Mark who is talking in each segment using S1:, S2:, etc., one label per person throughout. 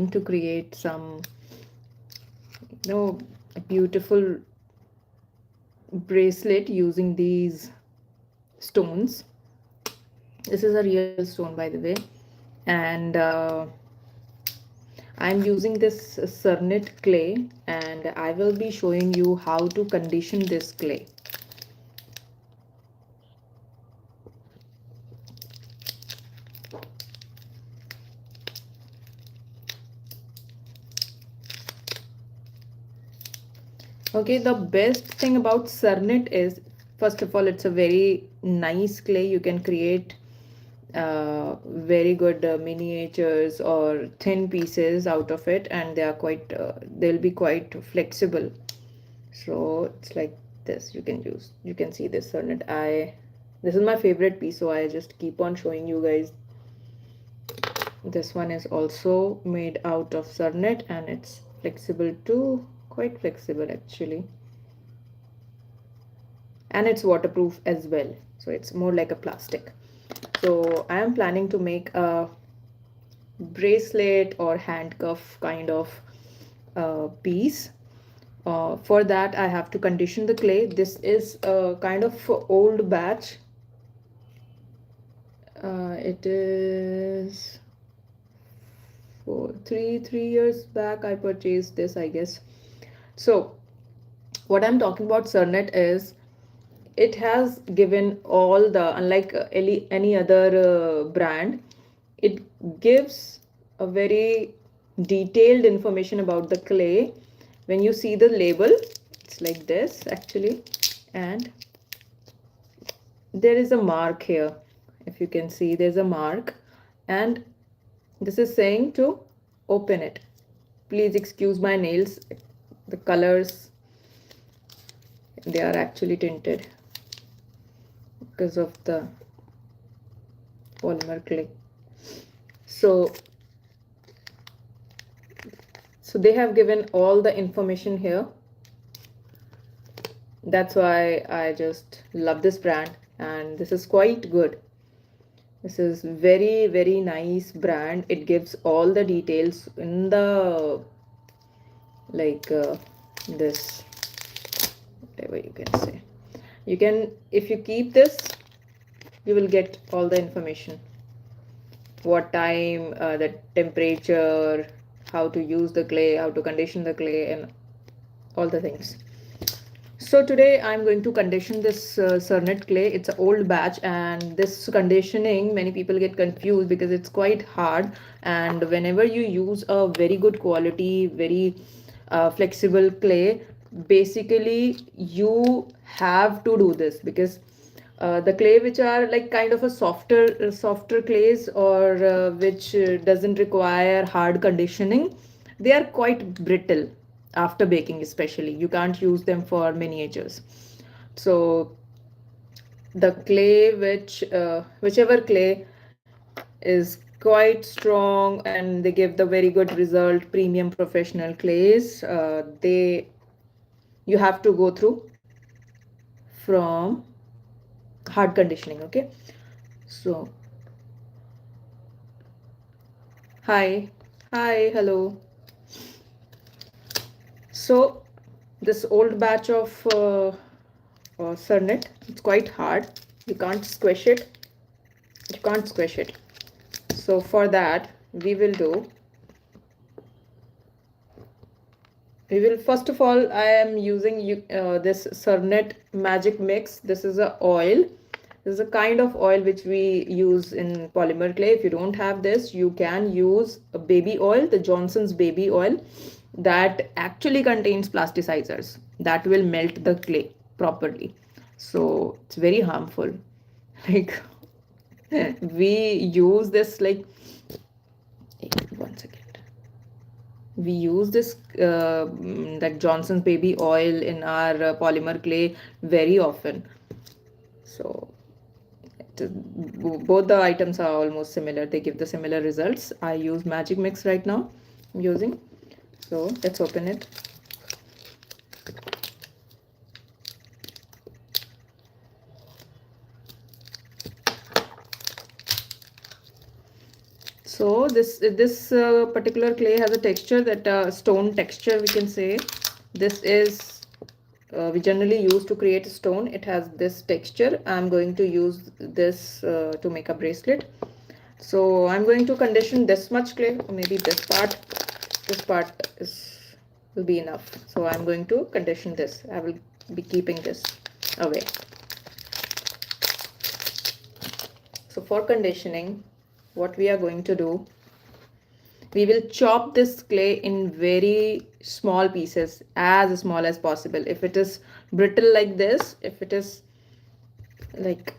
S1: planning to create some, a beautiful bracelet using these stones. This is a real stone, by the way, and I'm using this Cernet clay, and I will be showing you how to condition this clay. Okay, the best thing about Cernet is, first of all, it's a very nice clay. You can create very good miniatures or thin pieces out of it, and they are quite they'll be quite flexible. So it's like this. You can see this Cernet. This is my favorite piece, so I just keep on showing you guys. This one is also made out of Cernet, and it's flexible too, quite flexible actually, and it's waterproof as well, so it's more like a plastic. So I am planning to make a bracelet or handcuff kind of piece. For that I have to condition the clay. This is a kind of old batch. It is for three years back I purchased this, I guess. So what I'm talking about Cernet is, it has given all the, unlike any other brand, it gives a very detailed information about the clay. When you see the label, it's like this actually, and there is a mark here. If you can see, there's a mark, and this is saying to open it. Please excuse my nails, the colors, they are actually tinted because of the polymer clay. So they have given all the information here. That's why I just love this brand, and this is quite good. This is very nice brand. It gives all the details in the, like this, whatever you can say. You can, if you keep this, you will get all the information, what time, the temperature, how to use the clay, how to condition the clay, and all the things. So today I'm going to condition this Cernet clay. It's an old batch, and this conditioning, many people get confused because it's quite hard, and whenever you use a very good quality, very flexible clay, basically you have to do this, because the clay which are like kind of a softer clays, or which doesn't require hard conditioning, they are quite brittle after baking. Especially you can't use them for miniatures. So the clay whichever clay is quite strong and they give the very good result, premium professional clays, they you have to go through from hard conditioning. Okay, so hi, hello. So this old batch of Cernet, it's quite hard. You can't squish it. So for that we will first of all, I am using this Cernet magic mix. This is a oil. This is a kind of oil which we use in polymer clay. If you don't have this, you can use a baby oil, the Johnson's baby oil, that actually contains plasticizers that will melt the clay properly. So it's very harmful. Like we use this, like, one second. We use this that Johnson's baby oil in our polymer clay very often. So both the items are almost similar. They give the similar results. I use magic mix right now. I'm using. So let's open it. So this particular clay has a texture that stone texture, we can say. This is we generally use to create a stone. It has this texture. I'm going to use this to make a bracelet. So I'm going to condition this much clay, or maybe this part. This part will be enough. So I'm going to condition this. I will be keeping this away. So for conditioning, what we are going to do, we will chop this clay in very small pieces, as small as possible. If it is brittle like this, if it is like,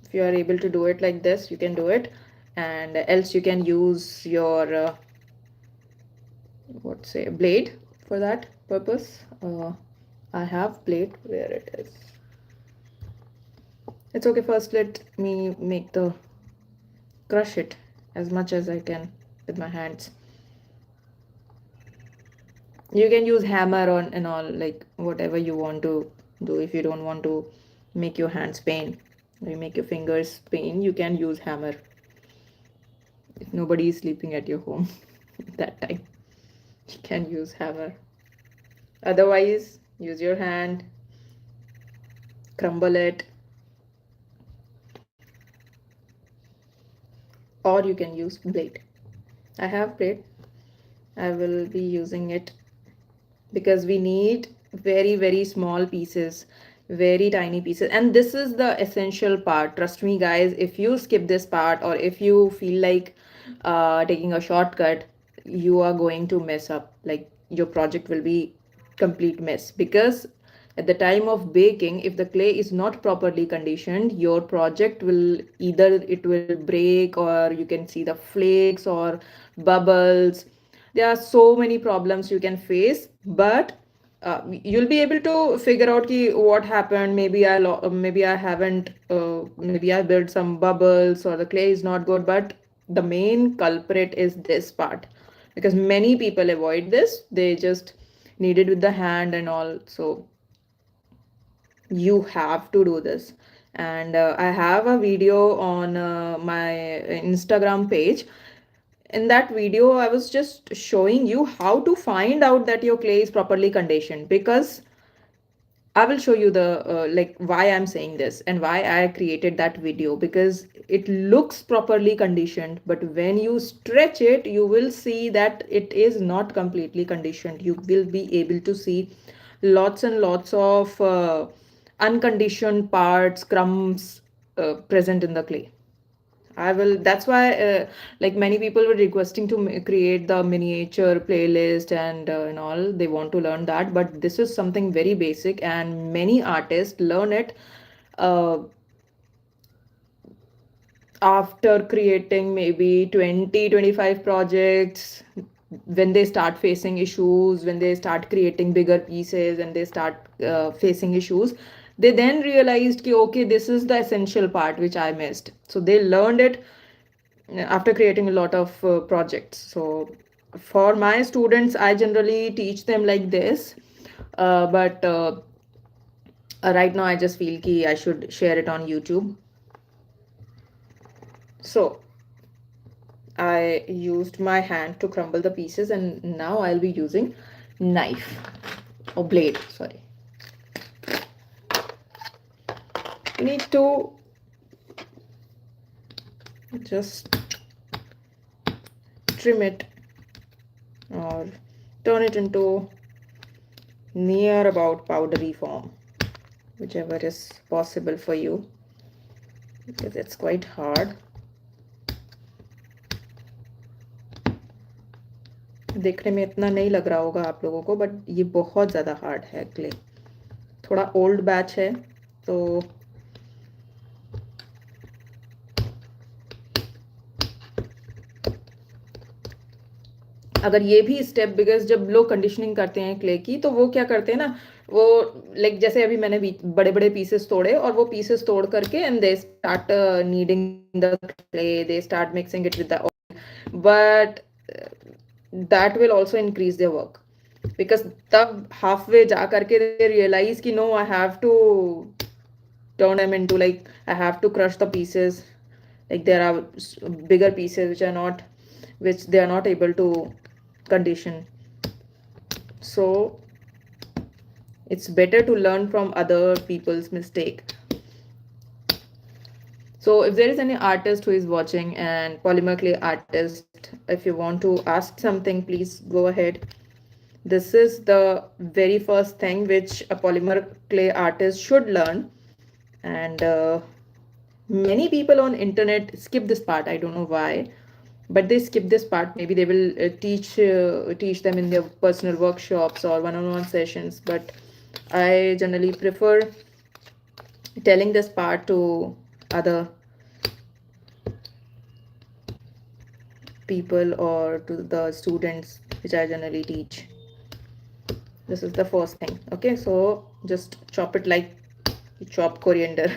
S1: if you are able to do it like this, you can do it, and else you can use your what say blade for that purpose. I have blade, where it is. It's okay. First let me make the crush it as much as I can with my hands. You can use hammer on and all, like whatever you want to do. If you don't want to make your hands pain, or you make your fingers pain, you can use hammer. If nobody is sleeping at your home at that time, you can use hammer. Otherwise, use your hand, crumble it, or you can use blade. I have blade. I will be using it because we need very small pieces, very tiny pieces, and this is the essential part. Trust me guys, if you skip this part, or if you feel like taking a shortcut, you are going to mess up. Like your project will be complete mess, because at the time of baking, if the clay is not properly conditioned, your project will either it will break, or you can see the flakes or bubbles. There are so many problems you can face, but you'll be able to figure out ki what happened. Maybe I haven't maybe I built some bubbles, or the clay is not good, but the main culprit is this part, because many people avoid this. They just knead it with the hand and all. So you have to do this. And I have a video on my Instagram page. In that video, I was just showing you how to find out that your clay is properly conditioned, because I will show you the like why I'm saying this and why I created that video. Because it looks properly conditioned, but when you stretch it, you will see that it is not completely conditioned. You will be able to see lots and lots of unconditioned parts, crumbs present in the clay. I will. That's why, like many people were requesting to create the miniature playlist and all. They want to learn that, but this is something very basic, and many artists learn it uh, after creating maybe 20-25 projects. When they start facing issues, when they start creating bigger pieces, and they start facing issues, they then realized ki, okay, this is the essential part which I missed. So they learned it after creating a lot of projects. So for my students, I generally teach them like this, but right now I just feel ki I should share it on YouTube. So I used my hand to crumble the pieces, and now I'll be using knife or blade, sorry. You need to just trim it or turn it into near about powdery form, whichever is possible for you, because it's quite hard. देखने में इतना नहीं लग रहा होगा आप लोगों को, बट ये बहुत ज़्यादा हार्ड है क्ले. थोड़ा ओल्ड बैच है, तो अगर ये भी स्टेप, बिकॉज जब लोग कंडीशनिंग करते हैं क्ले की, तो वो क्या करते हैं ना, वो लाइक जैसे अभी मैंने बड़े बड़े पीसेस तोड़े, और वो पीसेस तोड़ करके and they start kneading the clay, they start mixing it with the oil, but that will also increase their work, because तब halfway जा करके they realize कि no, I have to turn them into, like I have to crush the pieces Like there are bigger pieces which they are not able to condition. So it's better to learn from other people's mistake. So if there is any artist who is watching and polymer clay artist, if you want to ask something, please go ahead. This is the very first thing which a polymer clay artist should learn. And many people on internet skip this part. I don't know why, but they skip this part. Maybe they will teach them in their personal workshops or one-on-one sessions, but I generally prefer telling this part to other people or to the students which I generally teach. This is the first thing. Okay, so just chop it like you chop coriander.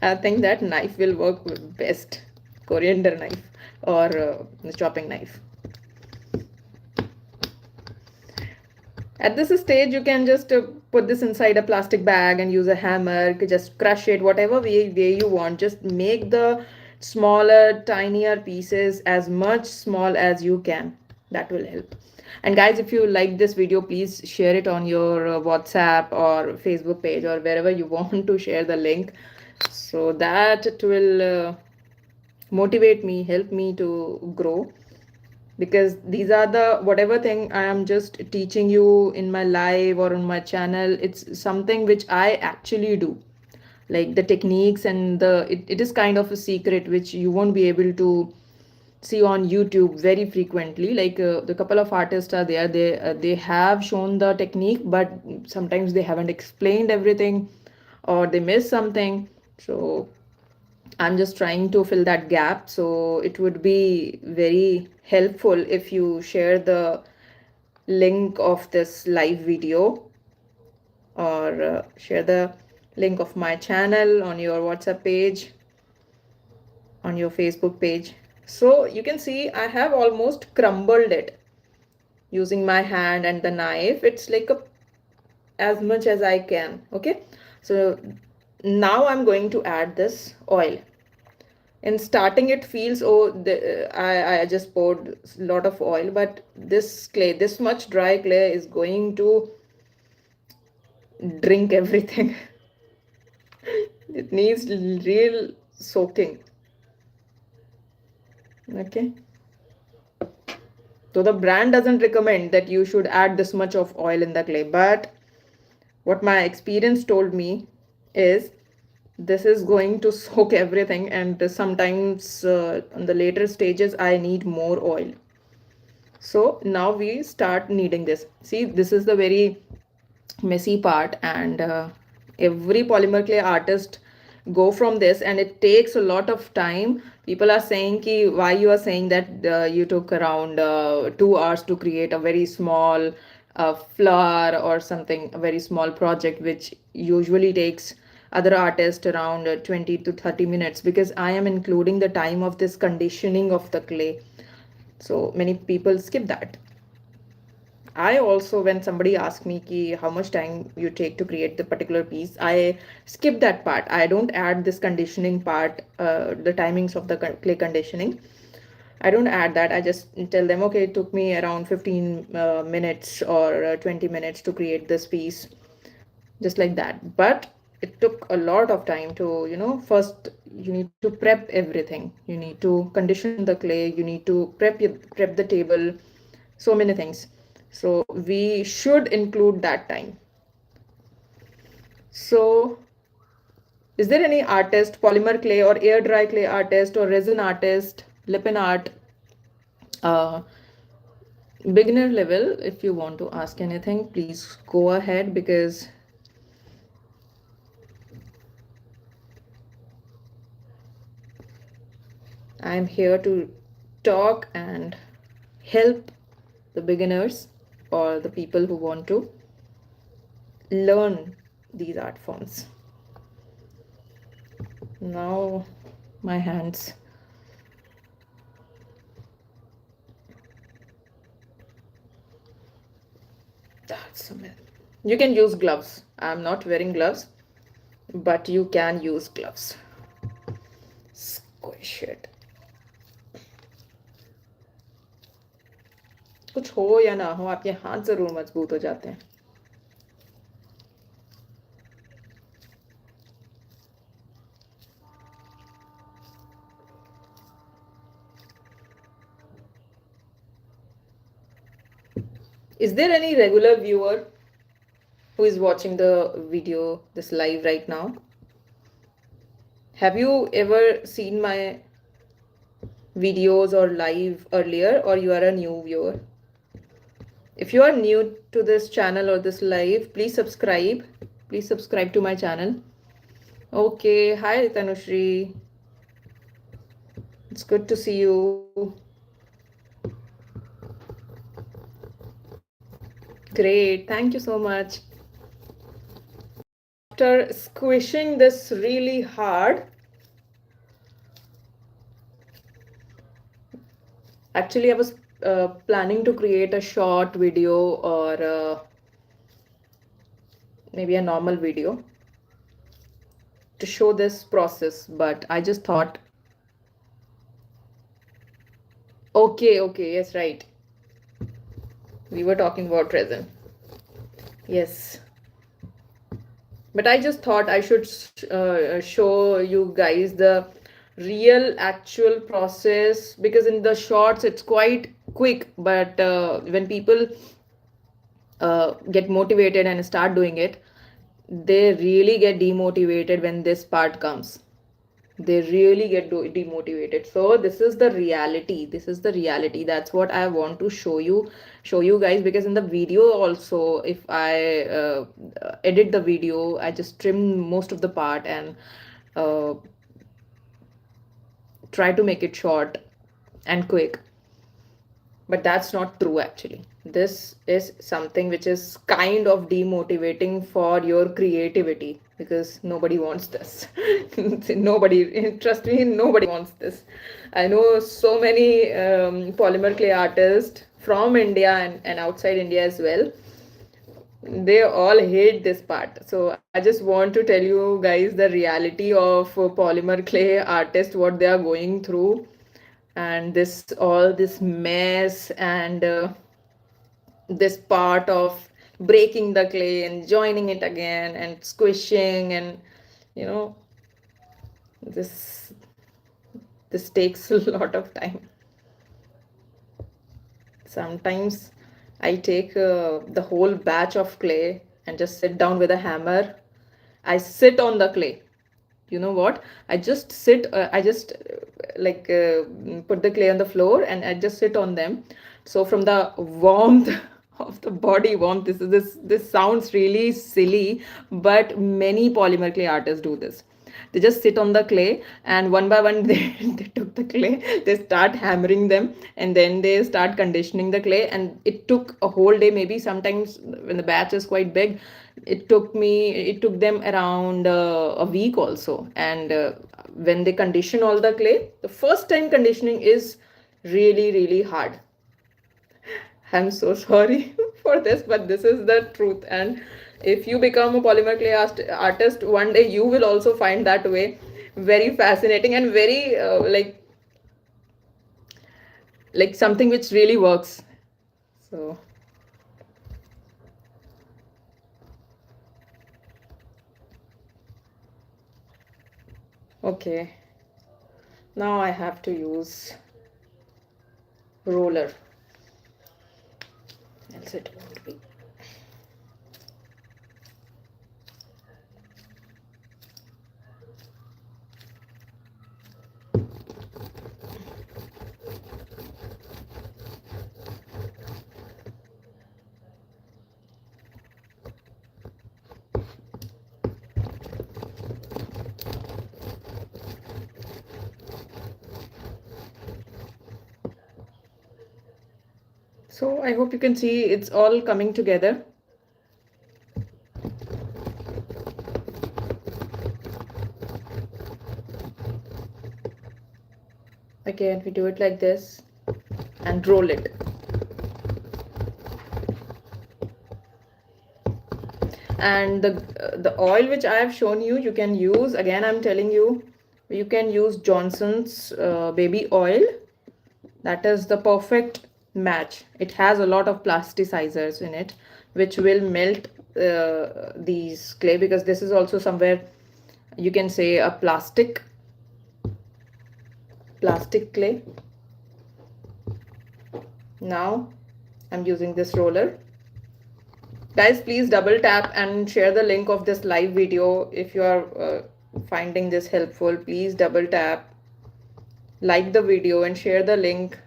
S1: I think that knife will work best, coriander knife or the chopping knife. At this stage, you can just put this inside a plastic bag and use a hammer, just crush it, whatever way you want. Just make the smaller, tinier pieces as much small as you can. That will help. And guys, if you like this video, please share it on your WhatsApp or Facebook page or wherever you want to share the link, so that it will motivate me, help me to grow. Because these are the whatever thing I am just teaching you in my live or on my channel, it's something which I actually do. Like the techniques and it is kind of a secret which you won't be able to see on YouTube very frequently. Like the couple of artists are there, they have shown the technique, but sometimes they haven't explained everything or they miss something. So I'm just trying to fill that gap. So it would be very helpful if you share the link of this live video or share the link of my channel on your WhatsApp page, on your Facebook page. So you can see I have almost crumbled it using my hand and the knife. It's like as much as I can. Okay, so now I'm going to add this oil. In starting it feels, oh, I just poured a lot of oil, but this clay, this much dry clay is going to drink everything. It needs real soaking. Okay, so the brand doesn't recommend that you should add this much of oil in the clay, but what my experience told me is this is going to soak everything, and sometimes on the later stages I need more oil. So now we start kneading this. See, this is the very messy part, and every polymer clay artist go from this, and it takes a lot of time. People are saying ki why you are saying that you took around 2 hours to create a very small flower or something, a very small project which usually takes other artists around 20 to 30 minutes, because I am including the time of this conditioning of the clay. So many people skip that. I also, when somebody asks me ki how much time you take to create the particular piece, I skip that part. I don't add this conditioning part, the timings of the clay conditioning. I don't add that. I just tell them, okay, it took me around 15 minutes or 20 minutes to create this piece, just like that. But it took a lot of time to, first you need to prep everything. You need to condition the clay. You need to prep the table, so many things. So we should include that time. So is there any artist, polymer clay or air dry clay artist or resin artist, lippin art, uh, beginner level? If you want to ask anything, please go ahead, because I'm here to talk and help the beginners or the people who want to learn these art forms. Now my hands. That's a myth. You can use gloves. I'm not wearing gloves, but you can use gloves. squish it. कुछ हो या ना हो, आपके हाथ जरूर मजबूत हो जाते हैं. Is there any regular viewer who is watching the video, this live right now? Have you ever seen my videos or live earlier, or you are a new viewer? If you are new to this channel or this live, please subscribe. Please subscribe to my channel. Okay, hi Tanushri. It's good to see you. Great, thank you so much. After squishing this really hard, actually I was planning to create a short video or maybe a normal video to show this process, but I just thought, okay, yes, right. We were talking about resin. Yes. But I just thought I should show you guys the real actual process, because in the shorts it's quite quick, but when people get motivated and start doing it, they really get demotivated when this part comes. They really get demotivated. So this is the reality. This is the reality. That's what I want to show you guys, because in the video also, if I edit the video, I just trim most of the part and uh, try to make it short and quick, but that's not true. Actually, this is something which is kind of demotivating for your creativity, because nobody wants this. Nobody, trust me, nobody wants this. I know so many polymer clay artists from India and outside India as well. They all hate this part. So I just want to tell you guys the reality of polymer clay artists, what they are going through, and this mess, and this part of breaking the clay and joining it again and squishing, and you know, this this takes a lot of time. Sometimes I take the whole batch of clay and just sit down with a hammer. I sit on the clay. You know what? I just sit, I just put the clay on the floor and I just sit on them. So from the warmth of the body warmth, this sounds really silly, but many polymer clay artists do this. They just sit on the clay, and one by one they took the clay, they start hammering them, and then they start conditioning the clay. And it took a whole day, maybe sometimes when the batch is quite big, it took them around a week also. And when they condition all the clay, the first time conditioning is really hard. I'm so sorry for this, but this is the truth. And if you become a polymer clay artist, one day you will also find that way very fascinating and very like something which really works. So okay, now I have to use roller, else it won't be. So I hope you can see it's all coming together. Again, we do it like this and roll it. And the oil which I have shown you, you can use, again I'm telling you, you can use Johnson's baby oil. That is the perfect match. It has a lot of plasticizers in it, which will melt these clay, because this is also somewhere you can say a plastic clay. Now I'm using this roller. Guys, please double tap and share the link of this live video if you are finding this helpful. Please double tap, like the video and share the link.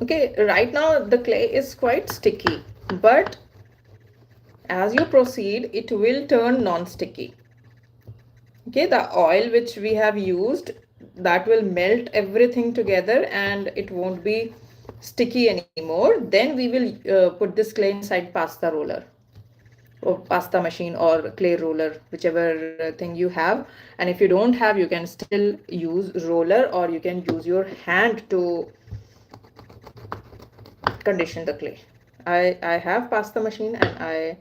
S1: Okay, right now the clay is quite sticky, but as you proceed, it will turn non-sticky. Okay, the oil which we have used, that will melt everything together and it won't be sticky anymore. Then we will put this clay inside pasta roller or pasta machine or clay roller, whichever thing you have. And if you don't have, you can still use roller, or you can use your hand to condition the clay. I have pasta machine and I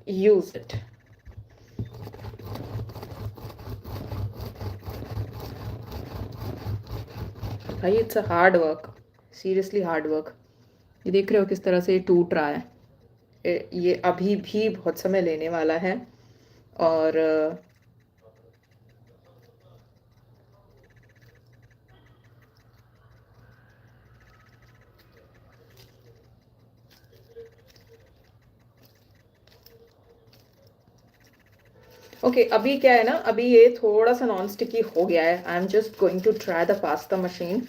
S1: use it. भाई it's a hard work, seriously hard work. ये देख रहे हो किस तरह से ये टूट रहा है. ये अभी भी बहुत समय लेने वाला है. और ओके अभी क्या है ना, अभी ये थोड़ा सा नॉन स्टिकी हो गया है. I am just going to try the pasta machine.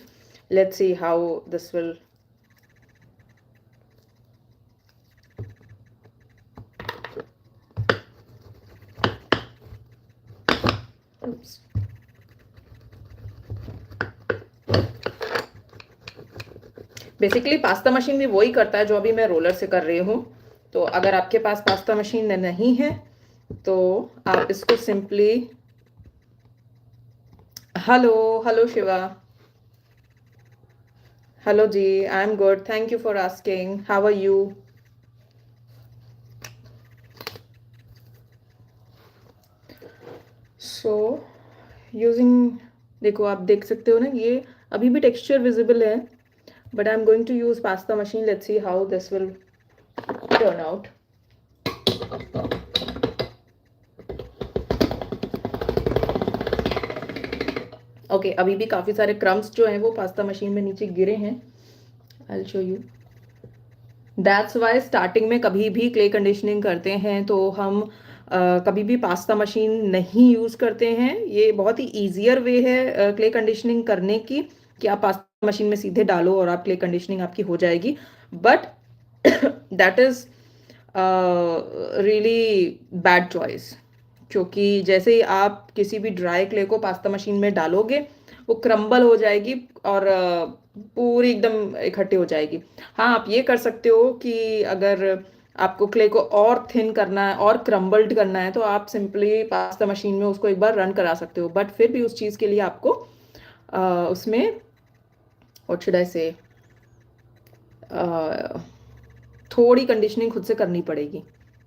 S1: Let's see how this will. Basically pasta machine भी वही करता है जो अभी मैं रोलर से कर रही हूँ. तो अगर आपके पास पास्ता मशीन नहीं है तो आप इसको simply. Hello Shiva. Hello ji, I am good, thank you for asking. How are you? So using, देखो आप देख सकते हो ना, ये अभी भी टेक्सचर विजिबल है, but I'm going to use pasta machine. Let's see how this will turn out. Okay, अभी भी काफ़ी सारे क्रम्स जो हैं वो पास्ता मशीन में नीचे गिरे हैं. I'll show you. That's why starting में कभी भी क्ले कंडीशनिंग करते हैं तो हम कभी भी पास्ता मशीन नहीं यूज़ करते हैं. ये बहुत ही ईजियर वे है क्ले कंडीशनिंग करने की, कि आप पास्ता मशीन में सीधे डालो और आप क्ले कंडीशनिंग आपकी हो जाएगी. But that is really bad choice, क्योंकि जैसे ही आप किसी भी ड्राई क्ले को पास्ता मशीन में डालोगे वो क्रम्बल हो जाएगी और पूरी एकदम इकट्ठी हो जाएगी. हाँ, आप ये कर सकते हो कि अगर आपको क्ले को और थिन करना है और क्रम्बल्ड करना है तो आप सिंपली पास्ता मशीन में उसको एक बार रन करा सकते हो. बट फिर भी उस चीज़ के लिए आपको उसमें व्हाट शुड आई से थोड़ी कंडीशनिंग खुद से करनी पड़ेगी,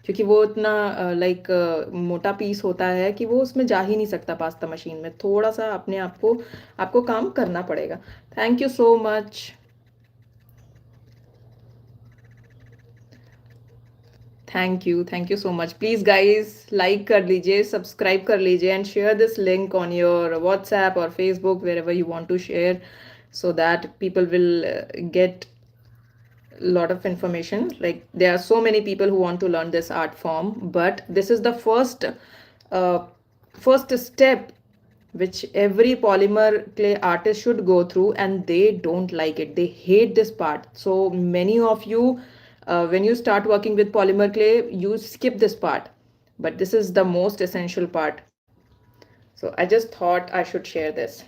S1: क्योंकि वो इतना लाइक मोटा पीस होता है कि वो उसमें जा ही नहीं सकता पास्ता मशीन में. थोड़ा सा अपने आप को आपको काम करना पड़ेगा. Thank you so much. Thank you so much. Please guys like कर लीजिए, सब्सक्राइब कर लीजिए and share this link on your WhatsApp और Facebook, wherever you want to share, so that people will get lot of information. Like there are so many people who want to learn this art form, but this is the first step which every polymer clay artist should go through, and they don't like it. They hate this part. So many of you when you start working with polymer clay, you skip this part, but this is the most essential part. So I just thought I should share this.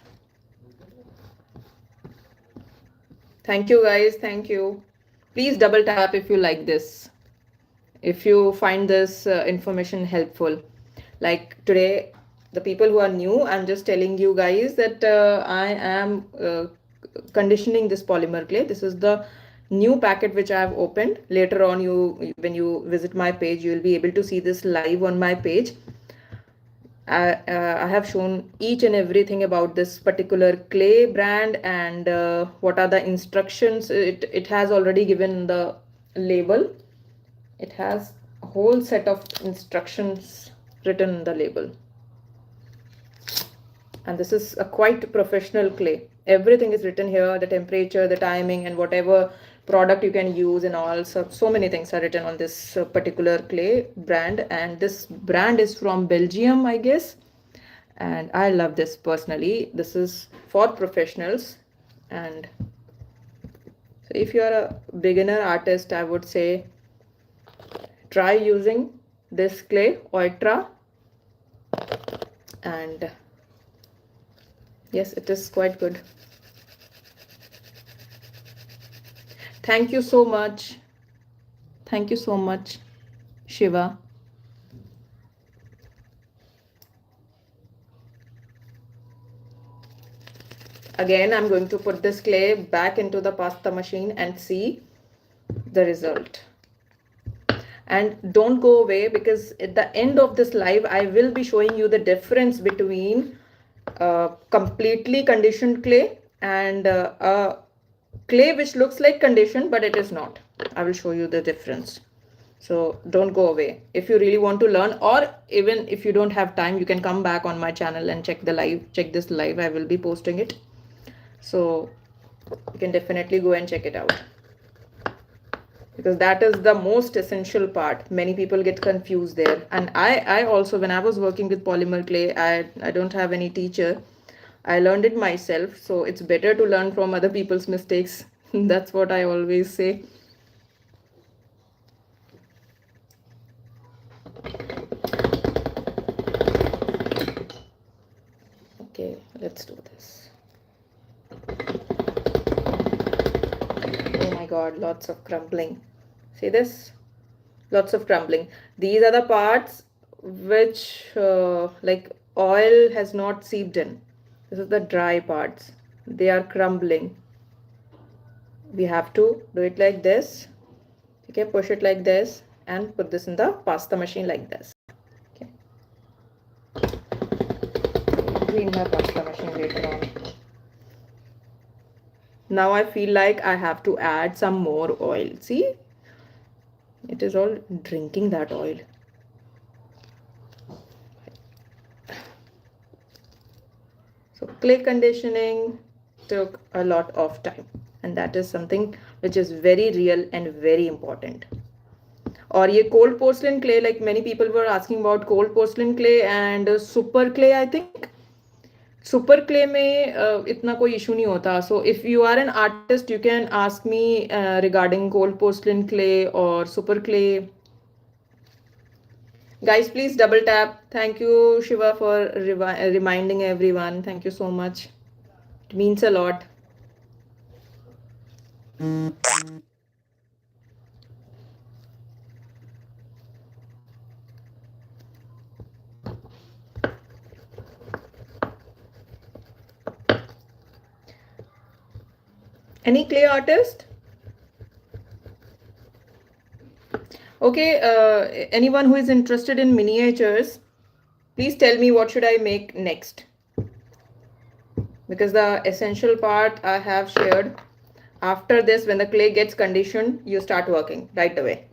S1: Thank you guys, thank you. Please double tap if you like this, if you find this information helpful. Like today, the people who are new, I'm just telling you guys that I am conditioning this polymer clay. This is the new packet which I have opened. Later on, when you visit my page, you will be able to see this live on my page. I have shown each and everything about this particular clay brand and what are the instructions. It has already given the label. It has a whole set of instructions written in the label. And this is a quite professional clay. Everything is written here, the temperature, the timing, and whatever product you can use, and all. So many things are written on this particular clay brand. And this brand is from Belgium, I guess. And I love this personally. This is for professionals. And so if you are a beginner artist, I would say try using this clay, Oitra. And yes, it is quite good. Thank you so much. Thank you so much, Shiva. Again, I'm going to put this clay back into the pasta machine and see the result. And don't go away, because at the end of this live, I will be showing you the difference between completely conditioned clay and clay which looks like conditioned but it is not. I will show you the difference. So don't go away. If you really want to learn, or even if you don't have time, you can come back on my channel and check the live. Check this live. I will be posting it. So you can definitely go and check it out, because that is the most essential part. Many people get confused there. And I also, when I was working with polymer clay, I don't have any teacher. I learned it myself. So it's better to learn from other people's mistakes. That's what I always say. Okay, let's do this. Oh my God, lots of crumbling. See this? Lots of crumbling. These are the parts which like oil has not seeped in. This is the dry parts. They are crumbling. We have to do it like this. Okay, push it like this and put this in the pasta machine like this. Okay. Clean my pasta machine later on. Now I feel like I have to add some more oil. See? It is all drinking that oil. So clay conditioning took a lot of time, and that is something which is very real and very important. और ये cold porcelain clay, like many people were asking about cold porcelain clay and super clay. I think super clay में इतना कोई issue नहीं होता. So if you are an artist, you can ask me regarding cold porcelain clay or super clay. Guys, please double tap. Thank you, Shiva, for reminding everyone. Thank you so much. It means a lot. Any clay artist? Okay, anyone who is interested in miniatures, please tell me what should I make next. Because the essential part I have shared. After this, when the clay gets conditioned, you start working right away.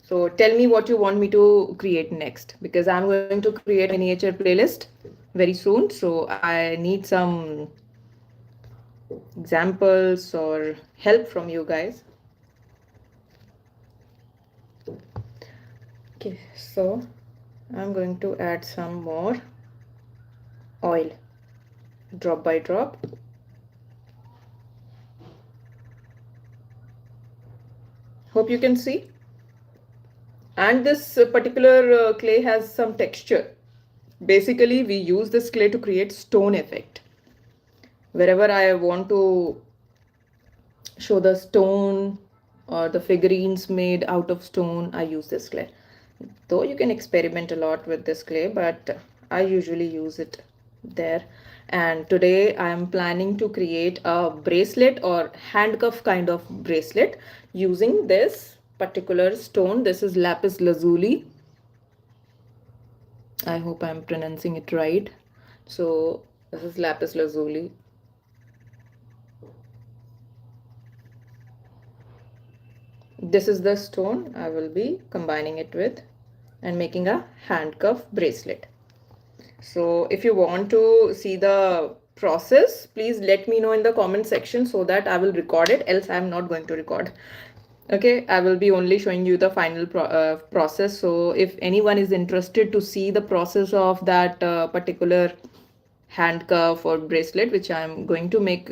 S1: So tell me what you want me to create next, because I'm going to create a miniature playlist very soon. So I need some examples or help from you guys. Okay, so I'm going to add some more oil, drop by drop. Hope you can see. And this particular clay has some texture. Basically, we use this clay to create stone effect. Wherever I want to show the stone or the figurines made out of stone, I use this clay. Though you can experiment a lot with this clay, but I usually use it there. And today I am planning to create a bracelet or handcuff kind of bracelet using this particular stone. This is lapis lazuli. I hope I'm pronouncing it right. So this is lapis lazuli. This is the stone I will be combining it with and making a handcuff bracelet. So if you want to see the process, please let me know in the comment section so that I will record it, else I'm not going to record. Okay, I will be only showing you the final process. So if anyone is interested to see the process of that particular handcuff or bracelet which I'm going to make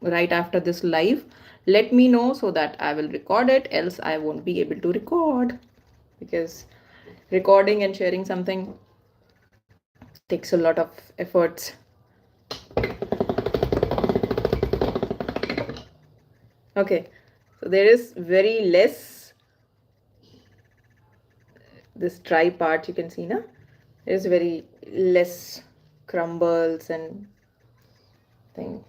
S1: right after this live, let me know so that I will record it, else I won't be able to record, because recording and sharing something takes a lot of efforts. Okay, so there is very less this dry part, you can see now there's very less crumbles and thing.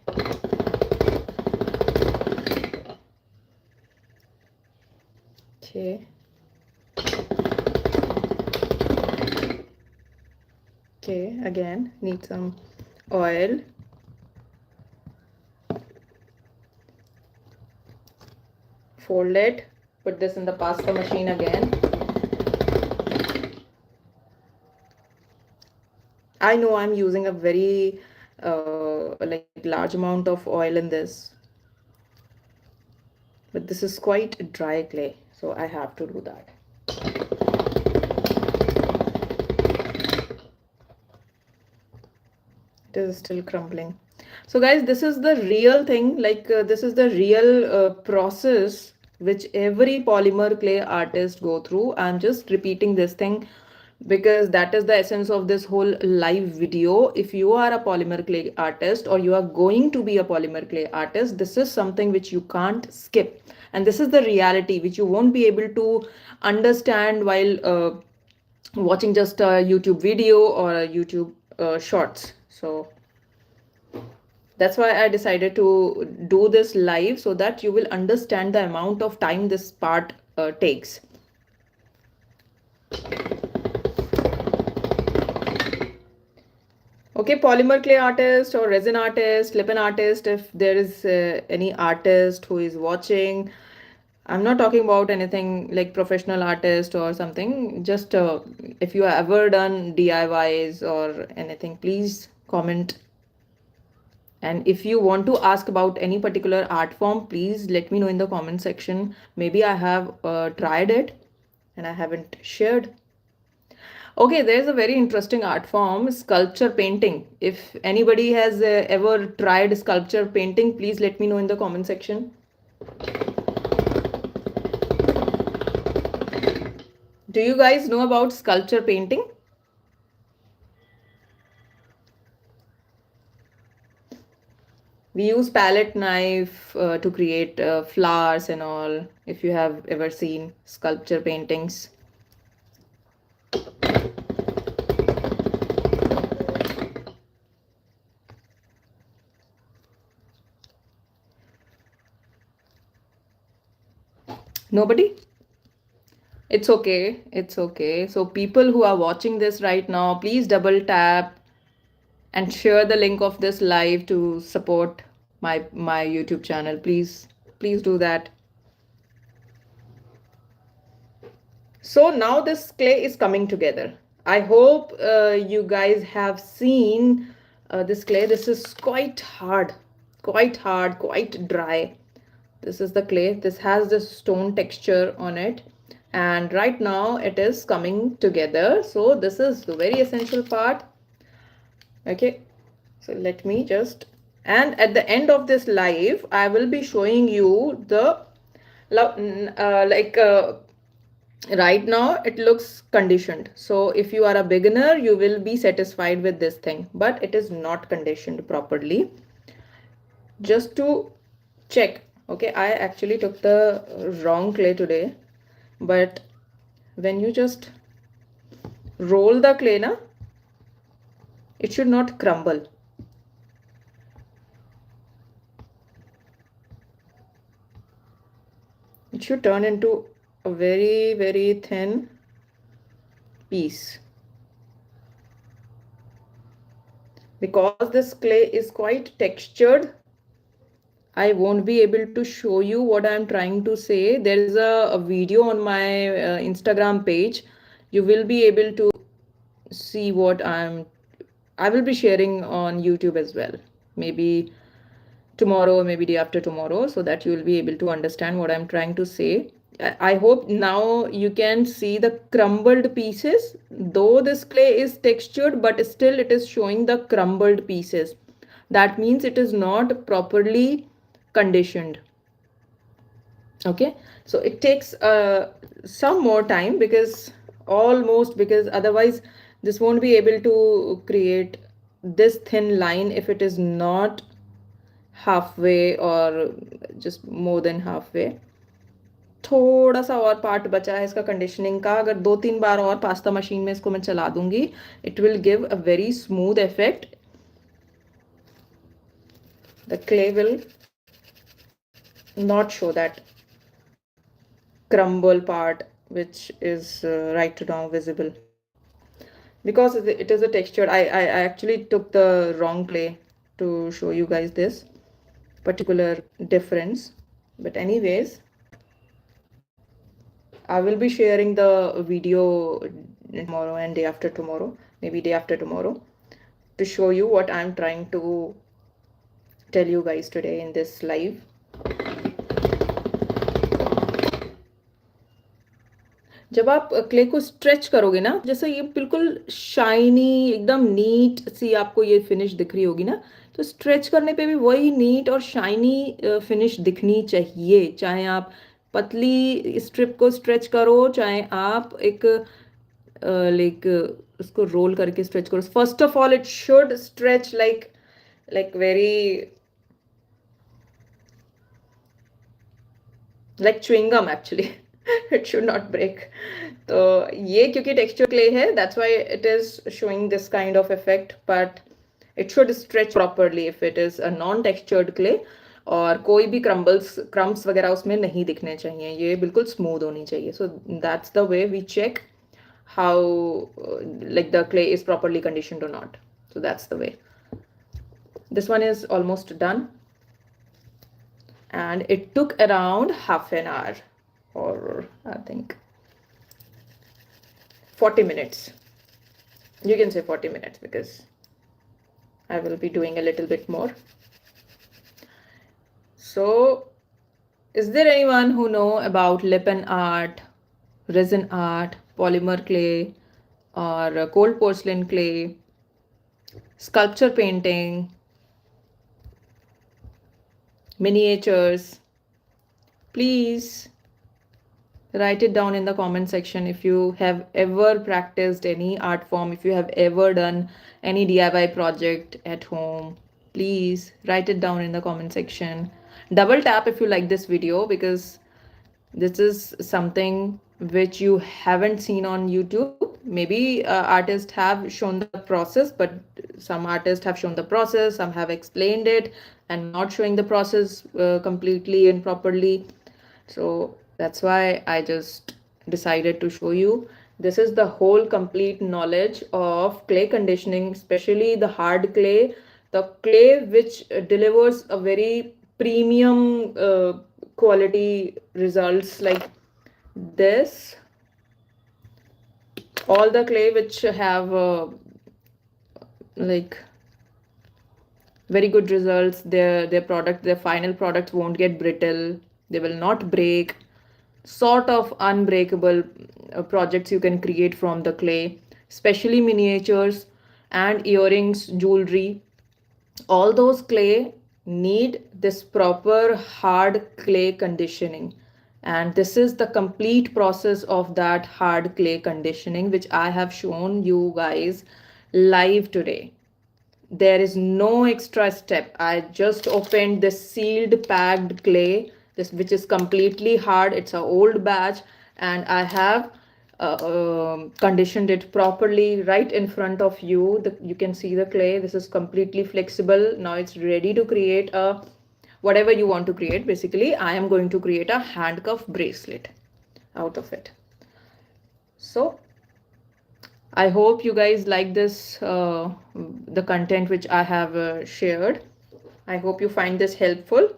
S1: Okay. Okay, again need some oil. Fold it, put this in the pasta machine again. I know I'm using a very like large amount of oil in this, but this is quite dry clay, so I have to do that. It is still crumbling. So guys, this is the real thing, like this is the real process which every polymer clay artist go through. I'm just repeating this thing because that is the essence of this whole live video. If you are a polymer clay artist or you are going to be a polymer clay artist, this is something which you can't skip, and this is the reality which you won't be able to understand while watching just a YouTube video or a YouTube shorts. So that's why I decided to do this live, so that you will understand the amount of time this part takes. Okay, polymer clay artist or resin artist, lip artist, if there is any artist who is watching, I'm not talking about anything like professional artist or something, just if you have ever done DIYs or anything, please comment. And if you want to ask about any particular art form, please let me know in the comment section. Maybe I have tried it and I haven't shared. Okay, there's a very interesting art form, sculpture painting. If anybody has ever tried sculpture painting, please let me know in the comment section. Do you guys know about sculpture painting? We use palette knife to create flowers and all, if you have ever seen sculpture paintings. Nobody? It's okay. It's okay. So people who are watching this right now, please double tap and share the link of this live to support my YouTube channel. Please do that. So now this clay is coming together. I hope you guys have seen this clay. This is quite hard, quite dry. This is the clay. This has this stone texture on it, and right now it is coming together. So this is the very essential part. Okay, so let me just, and at the end of this live I will be showing you the right now it looks conditioned. So if you are a beginner, you will be satisfied with this thing, but it is not conditioned properly. Just to check. Okay, I actually took the wrong clay today, but when you just roll the clay na, It should not crumble. It should turn into a very, very thin piece. Because this clay is quite textured, I won't be able to show you what I'm trying to say. There is a video on my Instagram page. You will be able to see what I will be sharing on YouTube as well. Maybe tomorrow, maybe day after tomorrow, so that you will be able to understand what I'm trying to say. I hope now you can see the crumbled pieces. Though this clay is textured, but still it is showing the crumbled pieces. That means it is not properly conditioned. Okay, so it takes some more time, because otherwise this won't be able to create this thin line if it is not halfway or just more than halfway. थोड़ा सा और part बचा है इसका conditioning का. अगर 2-3 बार और pasta machine में इसको मैं चला दूंगी, it will give a very smooth effect. The clay will not show that crumble part which is right now visible, because it is a textured. I actually took the wrong clay to show you guys this particular difference. But anyways, I will be sharing the video tomorrow and day after tomorrow, maybe day after tomorrow, to show you what I'm trying to tell you guys today in this live. जब आप clay को stretch करोगे ना, जैसे ये बिल्कुल shiny एकदम NEET C आपको ये फिनिश दिख रही होगी ना, तो स्ट्रेच करने पे भी वही नीट और शाइनी फिनिश दिखनी चाहिए. चाहे आप पतली स्ट्रिप को स्ट्रेच करो, चाहे आप एक लाइक उसको रोल करके स्ट्रेच करो. First of all it should stretch like very like chewing gum actually. It should not break. तो ये क्योंकि texture clay है, that's why it is showing this kind of effect, but it should stretch properly if it is a non-textured clay. और कोई भी crumbs वगैरह उसमें नहीं दिखने चाहिए, ये बिल्कुल smooth होनी चाहिए. So that's the way we check how like the clay is properly conditioned or not. So that's the way. This one is almost done. And it took around half an hour, or I think 40 minutes. You can say 40 minutes because I will be doing a little bit more. So, is there anyone who know about lip art, resin art, polymer clay, or cold porcelain clay, sculpture painting, miniatures? Please write it down in the comment section if you have ever practiced any art form, if you have ever done any DIY project at home. Please write it down in the comment section. Double tap if you like this video, because this is something which you haven't seen on YouTube. Maybe artists have shown the process, but some artists have shown the process, some have explained it and not showing the process completely and properly. So that's why I just decided to show you. This is the whole complete knowledge of clay conditioning, especially the hard clay, the clay which delivers a very premium quality results like this. All the clay which have like very good results, their final products won't get brittle, they will not break. Sort of unbreakable projects you can create from the clay, especially miniatures and earrings, jewelry. All those clay need this proper hard clay conditioning, and this is the complete process of that hard clay conditioning which I have shown you guys live today. There is no extra step. I just opened this sealed packed clay, this which is completely hard. It's an old batch, and I have conditioned it properly right in front of you. You can see the clay. This is completely flexible. Now it's ready to create a whatever you want to create. Basically, I am going to create a handcuff bracelet out of it. So I hope you guys like this, the content which I have shared. I hope you find this helpful.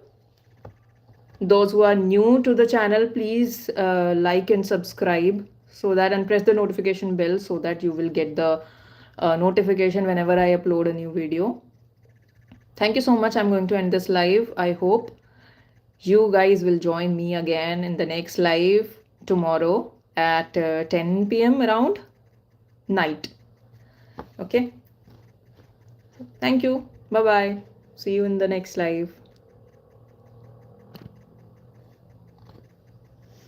S1: Those who are new to the channel, please like and subscribe so that, and press the notification bell so that you will get the notification whenever I upload a new video. Thank you so much. I'm going to end this live. I hope you guys will join me again in the next live tomorrow at 10 p.m. around night. Okay. Thank you. Bye bye. See you in the next live.